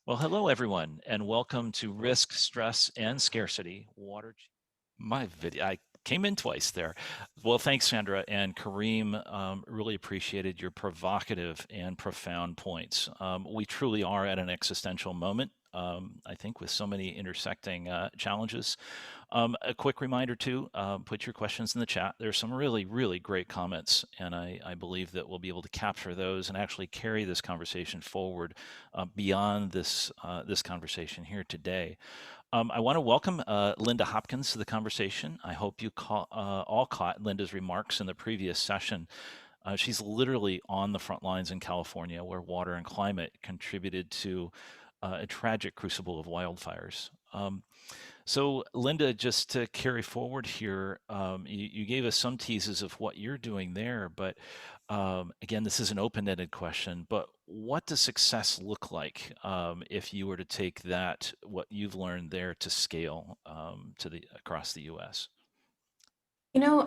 Well, hello everyone, and welcome to Risk, Stress, and Scarcity. My video, I came in twice there. Well, thanks, Sandra and Kareem. Really appreciated your provocative and profound points. We truly are at an existential moment, I think, with so many intersecting challenges. A quick reminder too, put your questions in the chat. There's some really, really great comments, and I believe that we'll be able to capture those and actually carry this conversation forward beyond this conversation here today. I want to welcome Linda Hopkins to the conversation. I hope you all caught Linda's remarks in the previous session. She's literally on the front lines in California, where water and climate contributed to a tragic crucible of wildfires. So Linda, just to carry forward here, you gave us some teases of what you're doing there, but again, this is an open-ended question, but what does success look like if you were to take what you've learned there to scale across the US?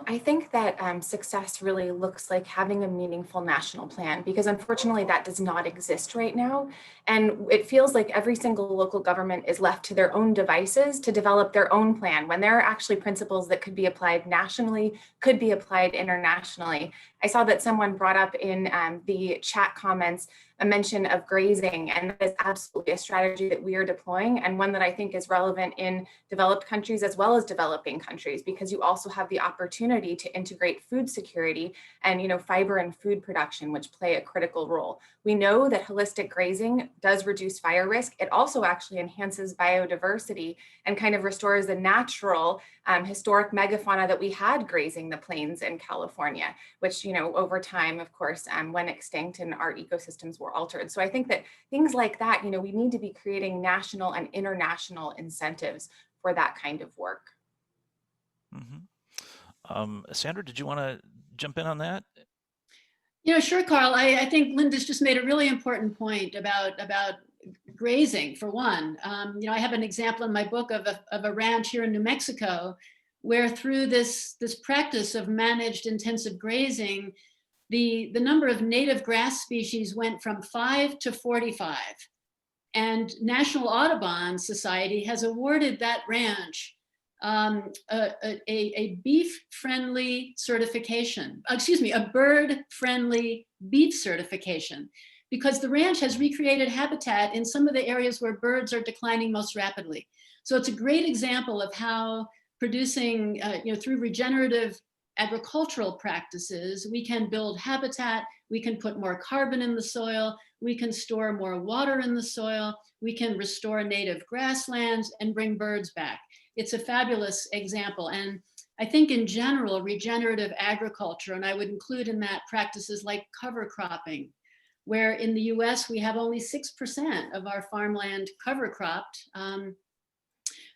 I think that success really looks like having a meaningful national plan because unfortunately that does not exist right now. And it feels like every single local government is left to their own devices to develop their own plan when there are actually principles that could be applied nationally, could be applied internationally. I saw that someone brought up in the chat comments a mention of grazing, and that is absolutely a strategy that we are deploying and one that I think is relevant in developed countries as well as developing countries, because you also have the opportunity to integrate food security and fiber and food production, which play a critical role. We know that holistic grazing does reduce fire risk. It also actually enhances biodiversity and kind of restores the natural historic megafauna that we had grazing the plains in California, which over time, of course, went extinct and our ecosystems were altered. So I think that things like that, we need to be creating national and international incentives for that kind of work. Sandra, did you want to jump in on that? Sure, Carl. I think Linda's just made a really important point about grazing, for one. I have an example in my book of a ranch here in New Mexico, where through this practice of managed intensive grazing, the number of native grass species went from 5 to 45. And National Audubon Society has awarded that ranch a beef-friendly certification, a bird-friendly beef certification, because the ranch has recreated habitat in some of the areas where birds are declining most rapidly. So it's a great example of how producing, through regenerative agricultural practices, we can build habitat, we can put more carbon in the soil, we can store more water in the soil, we can restore native grasslands and bring birds back. It's a fabulous example. And I think in general, regenerative agriculture, and I would include in that practices like cover cropping, where in the US we have only 6% of our farmland cover cropped,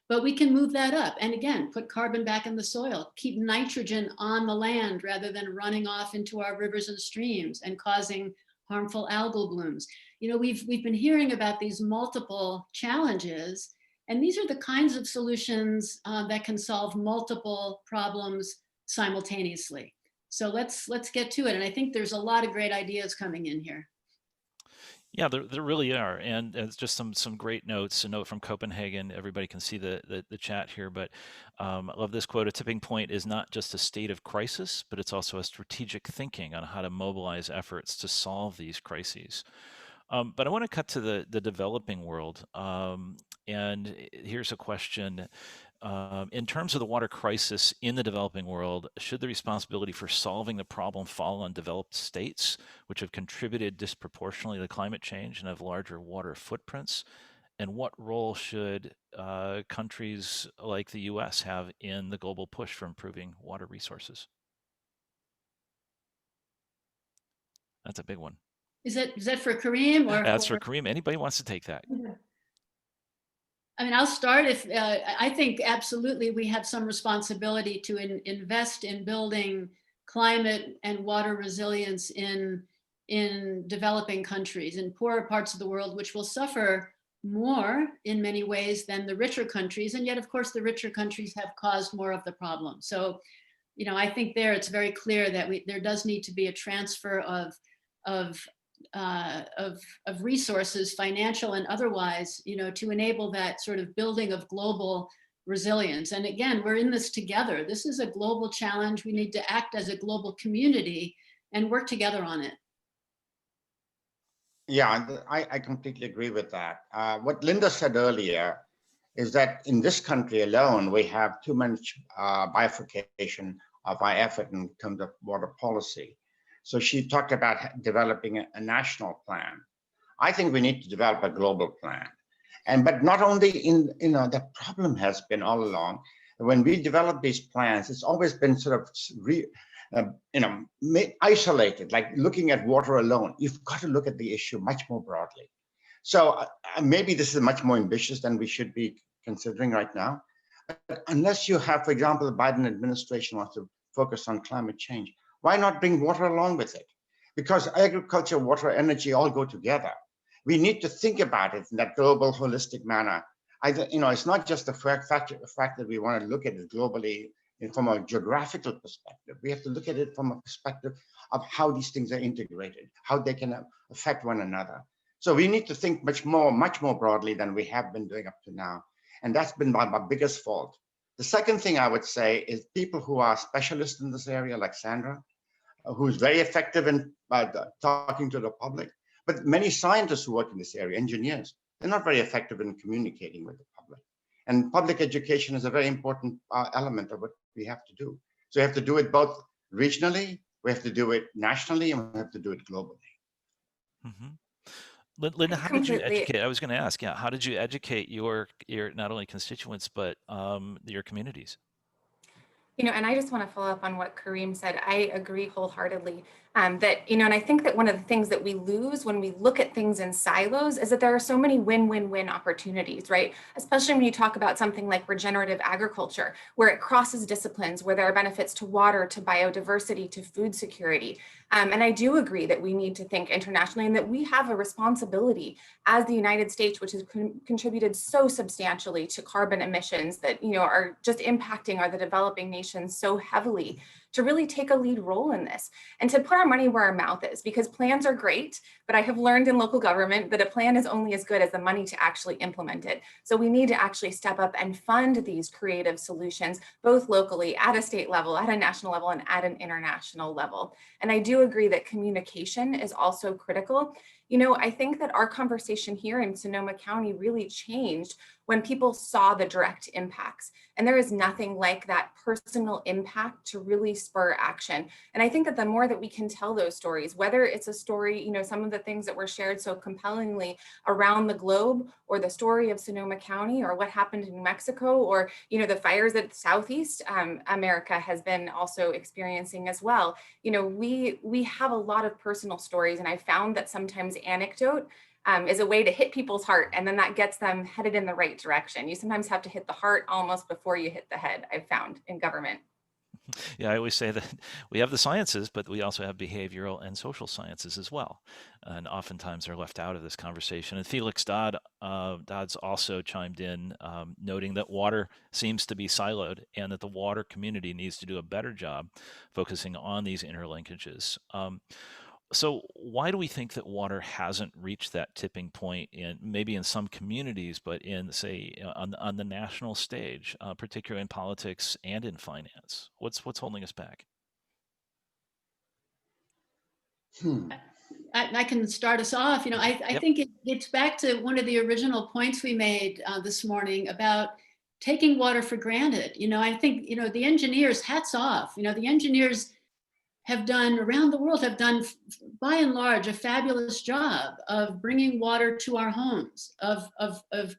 but we can move that up. And again, put carbon back in the soil, keep nitrogen on the land rather than running off into our rivers and streams and causing harmful algal blooms. We've been hearing about these multiple challenges, and these are the kinds of solutions that can solve multiple problems simultaneously. So let's get to it. And I think there's a lot of great ideas coming in here. Yeah, there really are, and it's just some great notes. A note from Copenhagen. Everybody can see the chat here, but I love this quote: "A tipping point is not just a state of crisis, but it's also a strategic thinking on how to mobilize efforts to solve these crises." But I want to cut to the developing world, and here's a question. In terms of the water crisis in the developing world, should the responsibility for solving the problem fall on developed states, which have contributed disproportionately to climate change and have larger water footprints? And what role should countries like the US have in the global push for improving water resources? That's a big one. Is that for Kareem or That's for Kareem. Anybody wants to take that? I mean, I'll start. If I think absolutely we have some responsibility to invest in building climate and water resilience in developing countries, in poorer parts of the world, which will suffer more in many ways than the richer countries. And yet, of course, the richer countries have caused more of the problem. So, I think there it's very clear that there does need to be a transfer of of resources, financial and otherwise, to enable that sort of building of global resilience. And again, we're in this together. This is a global challenge. We need to act as a global community and work together on it. Yeah, I completely agree with that. What Linda said earlier is that in this country alone, we have too much bifurcation of our effort in terms of water policy. So she talked about developing a national plan. I think we need to develop a global plan. But not only the problem has been all along, when we develop these plans, it's always been sort of isolated, like looking at water alone. You've got to look at the issue much more broadly. So maybe this is much more ambitious than we should be considering right now. But unless you have, for example, the Biden administration wants to focus on climate change, why not bring water along with it? Because agriculture, water, energy all go together. We need to think about it in that global, holistic manner. It's not just the fact that we want to look at it globally from a geographical perspective. We have to look at it from a perspective of how these things are integrated, how they can affect one another. So we need to think much more broadly than we have been doing up to now. And that's been my biggest fault. The second thing I would say is people who are specialists in this area, like Sandra, who's very effective in talking to the public, but many scientists who work in this area, engineers, they're not very effective in communicating with the public. And public education is a very important element of what we have to do. So we have to do it both regionally, we have to do it nationally, and we have to do it globally. Mm-hmm. Linda, how did you educate? I was going to ask, yeah, how did you educate your not only constituents, but your communities? And I just want to follow up on what Kareem said. I agree wholeheartedly that, and I think that one of the things that we lose when we look at things in silos is that there are so many win-win-win opportunities, right? Especially when you talk about something like regenerative agriculture, where it crosses disciplines, where there are benefits to water, to biodiversity, to food security. And I do agree that we need to think internationally and that we have a responsibility as the United States, which has contributed so substantially to carbon emissions that, are just impacting the developing nations so heavily, to really take a lead role in this and to put our money where our mouth is, because plans are great, but I have learned in local government that a plan is only as good as the money to actually implement it. So we need to actually step up and fund these creative solutions, both locally, at a state level, at a national level, and at an international level. And I do agree that communication is also critical. I think that our conversation here in Sonoma County really changed when people saw the direct impacts. And there is nothing like that personal impact to really spur action. And I think that the more that we can tell those stories, whether it's a story, some of the things that were shared so compellingly around the globe, or the story of Sonoma County, or what happened in New Mexico, or, the fires that Southeast America has been also experiencing as well. We have a lot of personal stories, and I found that sometimes anecdote is a way to hit people's heart, and then that gets them headed in the right direction. You sometimes have to hit the heart almost before you hit the head, I've found in government. Yeah, I always say that we have the sciences, but we also have behavioral and social sciences as well. And oftentimes they're left out of this conversation. And Felix Dodd's also chimed in, noting that water seems to be siloed and that the water community needs to do a better job focusing on these interlinkages. So why do we think that water hasn't reached that tipping point maybe in some communities, but in, say, on the national stage, particularly in politics and in finance? What's holding us back? I can start us off. I think it's back to one of the original points we made this morning about taking water for granted. I think, the engineers, hats off. The engineers around the world have done, by and large, a fabulous job of bringing water to our homes, of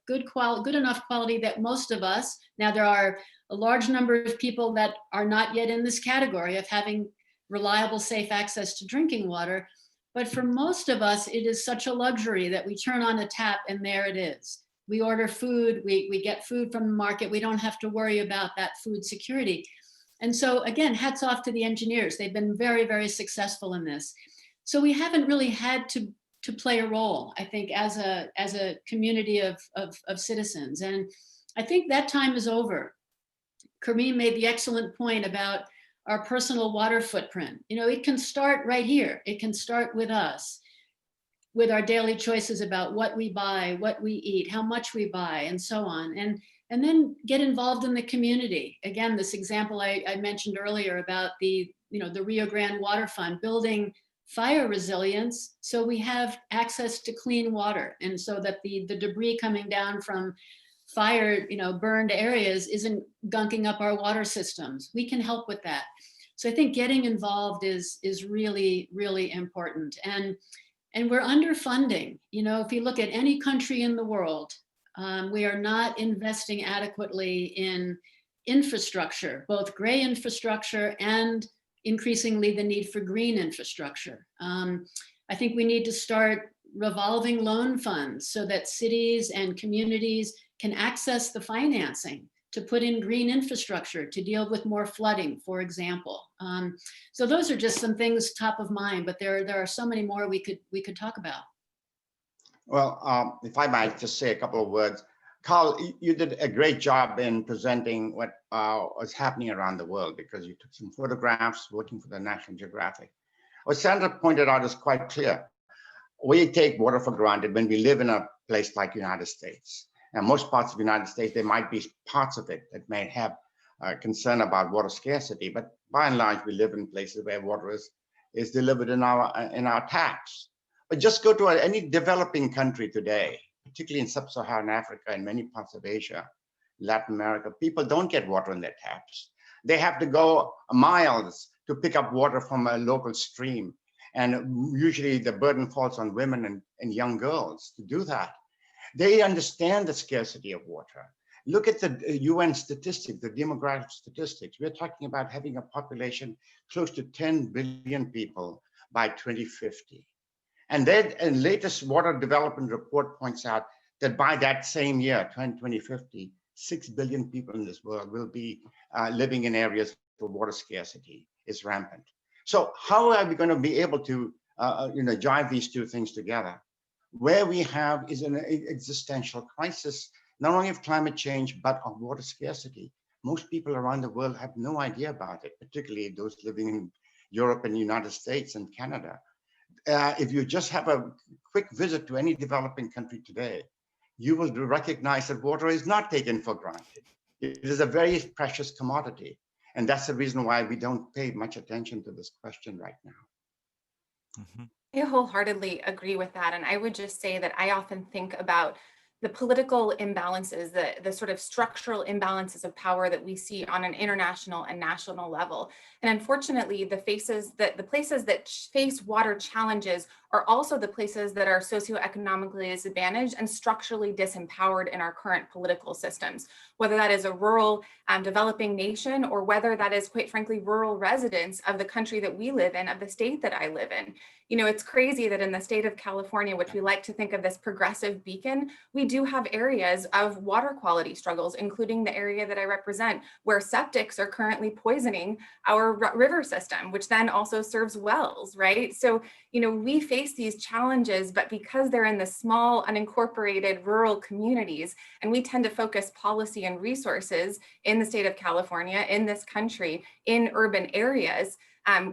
good enough quality that most of us, now there are a large number of people that are not yet in this category of having reliable, safe access to drinking water. But for most of us, it is such a luxury that we turn on a tap and there it is. We order food, we get food from the market. We don't have to worry about that food security. And so again, hats off to the engineers. They've been very, very successful in this. So we haven't really had to play a role, I think, as a community of citizens. And I think that time is over. Kareem made the excellent point about our personal water footprint. It can start right here. It can start with us. with our daily choices about what we buy, what we eat, how much we buy, and so on. And then get involved in the community. Again, this example I mentioned earlier about the Rio Grande Water Fund, building fire resilience so we have access to clean water, and so that the debris coming down from fire, burned areas isn't gunking up our water systems. We can help with that. So I think getting involved is really, really important. And we're underfunding. If you look at any country in the world, we are not investing adequately in infrastructure, both gray infrastructure and increasingly the need for green infrastructure. I think we need to start revolving loan funds so that cities and communities can access the financing to put in green infrastructure to deal with more flooding, for example. So those are just some things top of mind, but there are so many more we could talk about. Well, if I might just say a couple of words. Carl, you did a great job in presenting what was happening around the world, because you took some photographs working for the National Geographic. What Sandra pointed out is quite clear. We take water for granted when we live in a place like the United States. And most parts of the United States, there might be parts of it that may have concern about water scarcity, but by and large, we live in places where water is delivered in our taps. But just go to any developing country today, particularly in sub-Saharan Africa and many parts of Asia, Latin America, people don't get water in their taps. They have to go miles to pick up water from a local stream. And usually the burden falls on women and young girls to do that. They understand the scarcity of water. Look at the UN statistics, the demographic statistics. We're talking about having a population close to 10 billion people by 2050. And their latest water development report points out that by that same year, 2050, 6 billion people in this world will be living in areas where water scarcity is rampant. So how are we going to be able to jive these two things together? Where we have is an existential crisis, not only of climate change, but of water scarcity. Most people around the world have no idea about it, particularly those living in Europe and the United States and Canada. If you just have a quick visit to any developing country today, you will recognize that water is not taken for granted. It is a very precious commodity. And that's the reason why we don't pay much attention to this question right now. Mm-hmm. I wholeheartedly agree with that. And I would just say that I often think about the political imbalances, the sort of structural imbalances of power that we see on an international and national level. And unfortunately, the places that face water challenges are also the places that are socioeconomically disadvantaged and structurally disempowered in our current political systems, whether that is a rural developing nation, or whether that is, quite frankly, rural residents of the country that we live in, of the state that I live in. It's crazy that in the state of California, which we like to think of this progressive beacon, we do have areas of water quality struggles, including the area that I represent, where septics are currently poisoning our river system, which then also serves wells, right? So, we face these challenges, but because they're in the small, unincorporated rural communities, and we tend to focus policy and resources in the state of California, in this country, in urban areas,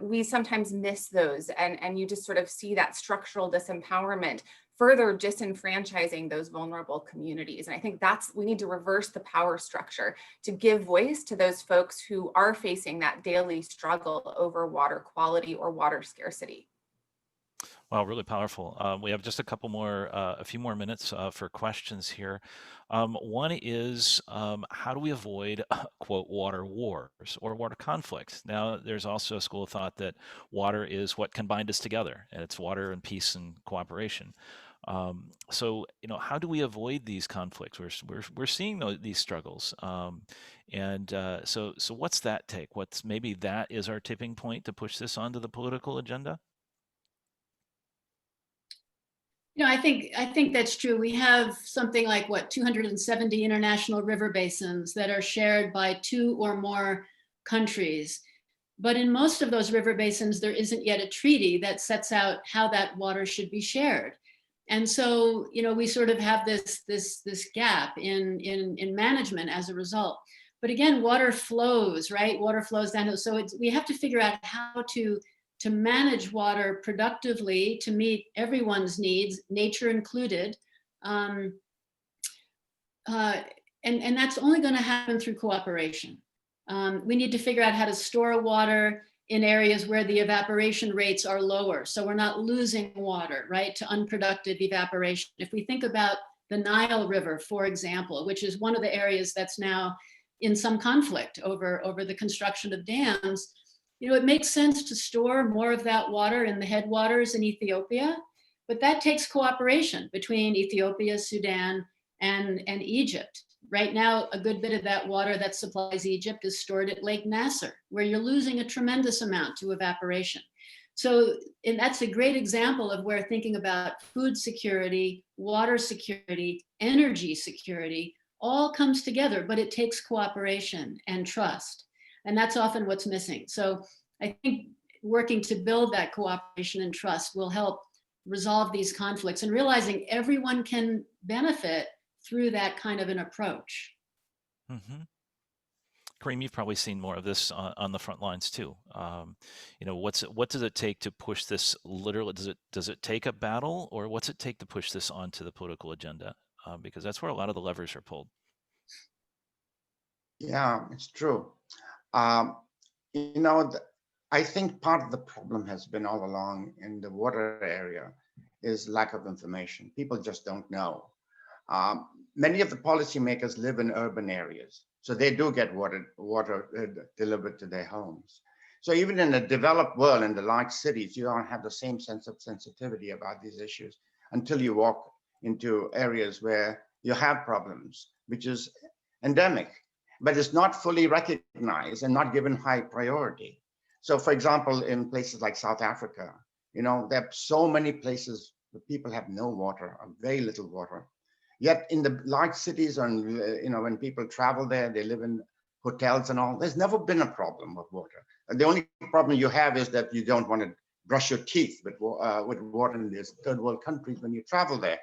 we sometimes miss those, and you just sort of see that structural disempowerment further disenfranchising those vulnerable communities. And I think we need to reverse the power structure to give voice to those folks who are facing that daily struggle over water quality or water scarcity. Wow, really powerful. We have just a few more minutes for questions here. One is, how do we avoid, quote, water wars or water conflicts? Now, there's also a school of thought that water is what can bind us together, and it's water and peace and cooperation. So, how do we avoid these conflicts? We're seeing these struggles, so what's that take? Maybe that is our tipping point to push this onto the political agenda? I think that's true. We have something like 270 international river basins that are shared by 2 or more countries. But in most of those river basins, there isn't yet a treaty that sets out how that water should be shared. And so, we sort of have this gap in management as a result. But again, water flows, right? Water flows down. So we have to figure out how to to manage water productively to meet everyone's needs, nature included. And that's only going to happen through cooperation. We need to figure out how to store water in areas where the evaporation rates are lower, so we're not losing water, right, to unproductive evaporation. If we think about the Nile River, for example, which is one of the areas that's now in some conflict over the construction of dams, you know, it makes sense to store more of that water in the headwaters in Ethiopia, but that takes cooperation between Ethiopia, Sudan, and Egypt. Right now, a good bit of that water that supplies Egypt is stored at Lake Nasser, where you're losing a tremendous amount to evaporation. So, and that's a great example of where thinking about food security, water security, energy security all comes together, but it takes cooperation and trust. And that's often what's missing. So I think working to build that cooperation and trust will help resolve these conflicts, and realizing everyone can benefit through that kind of an approach. Mm-hmm. Kareem, you've probably seen more of this on the front lines too. You know, what does it take to push this? Literally, does it take a battle, or what's it take to push this onto the political agenda? Because that's where a lot of the levers are pulled. Yeah, it's true. Um, you know, I think part of the problem has been all along in the water area is lack of information. People just don't know. Many of the policymakers live in urban areas, so they do get water delivered to their homes. So even in the developed world, in the large cities, you don't have the same sense of sensitivity about these issues until you walk into areas where you have problems, which is endemic, but it's not fully recognized and not given high priority. So for example, in places like South Africa, you know, there are so many places where people have no water or very little water. Yet in the large cities, and you know, when people travel there, they live in hotels and all. There's never been a problem with water. The only problem you have is that you don't want to brush your teeth with water in these third world countries when you travel there,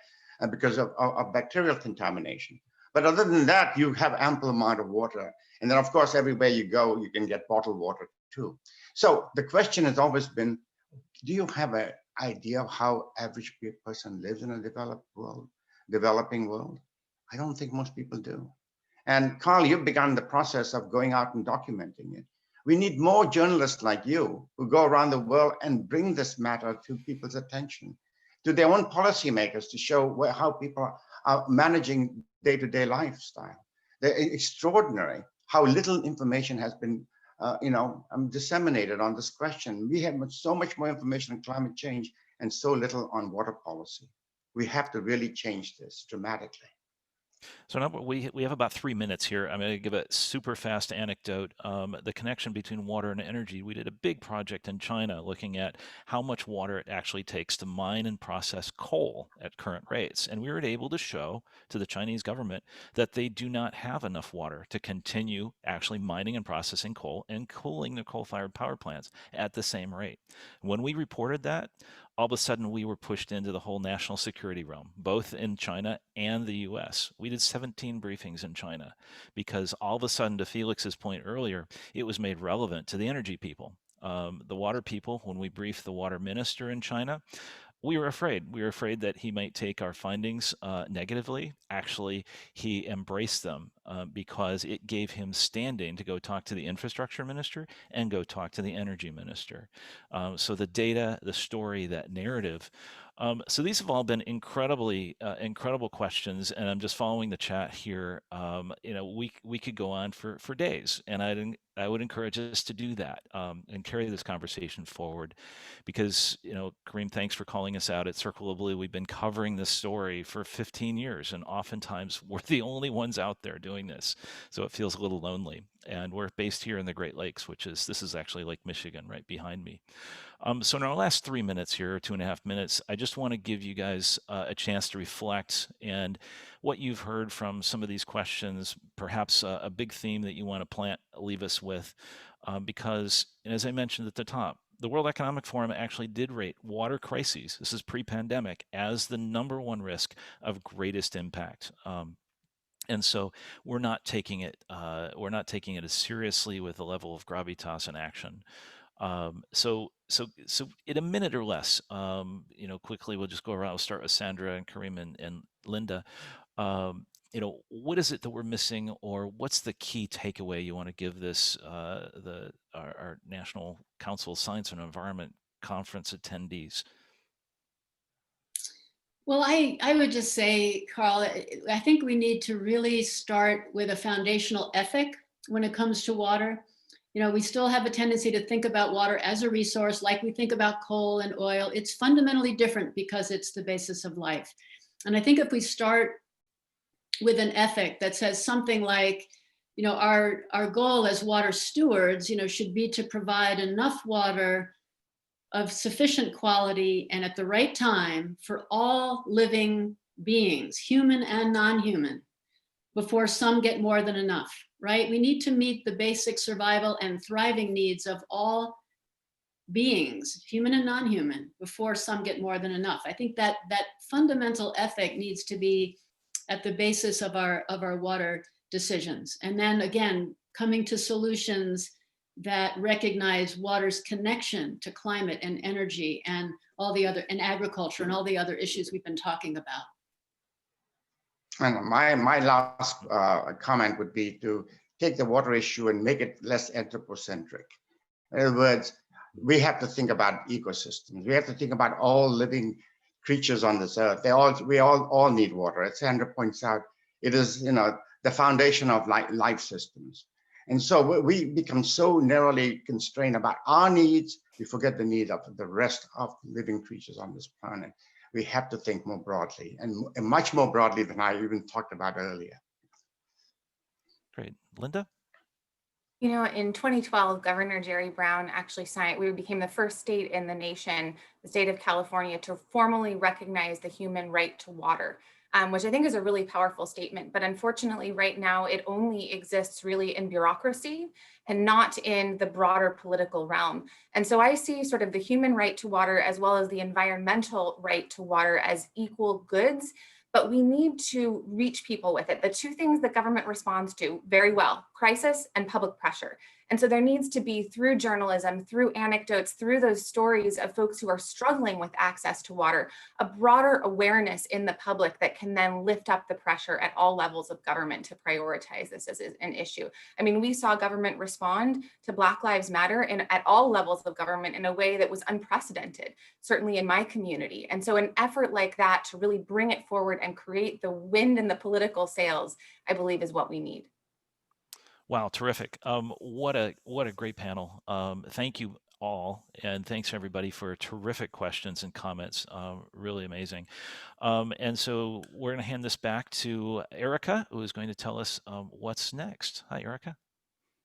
because of bacterial contamination. But other than that, you have ample amount of water. And then, of course, everywhere you go, you can get bottled water too. So the question has always been, do you have an idea of how average person lives in a developing world? I don't think most people do. And Carl, you've begun the process of going out and documenting it. We need more journalists like you who go around the world and bring this matter to people's attention, to their own policymakers, to show how people are managing day-to-day lifestyle. They're extraordinary how little information has been disseminated on this question. We have so much more information on climate change and so little on water policy. We have to really change this dramatically. So now we have about 3 minutes here. I'm going to give a super fast anecdote. The connection between water and energy. We did a big project in China looking at how much water it actually takes to mine and process coal at current rates. And we were able to show to the Chinese government that they do not have enough water to continue actually mining and processing coal and cooling their coal-fired power plants at the same rate. When we reported that, all of a sudden we were pushed into the whole national security realm, both in China and the US. We did 17 briefings in China because all of a sudden, to Felix's point earlier, it was made relevant to the energy people. The water people, when we briefed the water minister in China, we were afraid. We were afraid that he might take our findings negatively. Actually, he embraced them because it gave him standing to go talk to the infrastructure minister and go talk to the energy minister. So the data, the story, that narrative. So these have all been incredible questions, and I'm just following the chat here. You know, we could go on for days, and I would encourage us to do that and carry this conversation forward, because, you know, Kareem, thanks for calling us out. At Circle of Blue, we've been covering this story for 15 years, and oftentimes we're the only ones out there doing this, so it feels a little lonely. And we're based here in the Great Lakes, this is actually Lake Michigan right behind me. So in our last 3 minutes here, 2.5 minutes, I just want to give you guys a chance to reflect, and what you've heard from some of these questions, perhaps a big theme that you want to leave us with, because, as I mentioned at the top, the World Economic Forum actually did rate water crises, this is pre-pandemic, as the #1 risk of greatest impact. And so we're not taking it as seriously with the level of gravitas and action. So in a minute or less, quickly, we'll just go around. We'll start with Sandra and Kareem and Linda. What is it that we're missing, or what's the key takeaway you want to give this our National Council of Science and Environment Conference attendees? Well, I would just say, Carl, I think we need to really start with a foundational ethic when it comes to water. We still have a tendency to think about water as a resource like we think about coal and oil. It's fundamentally different because it's the basis of life. And I think if we start with an ethic that says something like, our goal as water stewards, should be to provide enough water of sufficient quality and at the right time for all living beings, human and non-human, before some get more than enough, right? We need to meet the basic survival and thriving needs of all beings, human and non-human, before some get more than enough. I think that fundamental ethic needs to be at the basis of our water decisions. And then again, coming to solutions that recognize water's connection to climate and energy and and agriculture and all the other issues we've been talking about. And my last comment would be to take the water issue and make it less anthropocentric. In other words, we have to think about ecosystems. We have to think about all living creatures on this earth. We all need water. As Sandra points out, it is the foundation of life systems. And so we become so narrowly constrained about our needs, we forget the need of the rest of living creatures on this planet. We have to think more broadly, and much more broadly than I even talked about earlier. Great. Linda? In 2012, Governor Jerry Brown actually we became the first state in the nation, the state of California, to formally recognize the human right to water. Which I think is a really powerful statement. But unfortunately, right now, it only exists really in bureaucracy and not in the broader political realm. And so I see sort of the human right to water as well as the environmental right to water as equal goods, but we need to reach people with it. The two things that government responds to very well, crisis and public pressure. And so there needs to be, through journalism, through anecdotes, through those stories of folks who are struggling with access to water, a broader awareness in the public that can then lift up the pressure at all levels of government to prioritize this as an issue. I mean, we saw government respond to Black Lives Matter at all levels of government in a way that was unprecedented, certainly in my community. And so an effort like that to really bring it forward and create the wind in the political sails, I believe, is what we need. Wow, terrific. What a great panel. Thank you all, and thanks everybody for terrific questions and comments. Really amazing. And so we're going to hand this back to Erica, who is going to tell us what's next. Hi, Erica.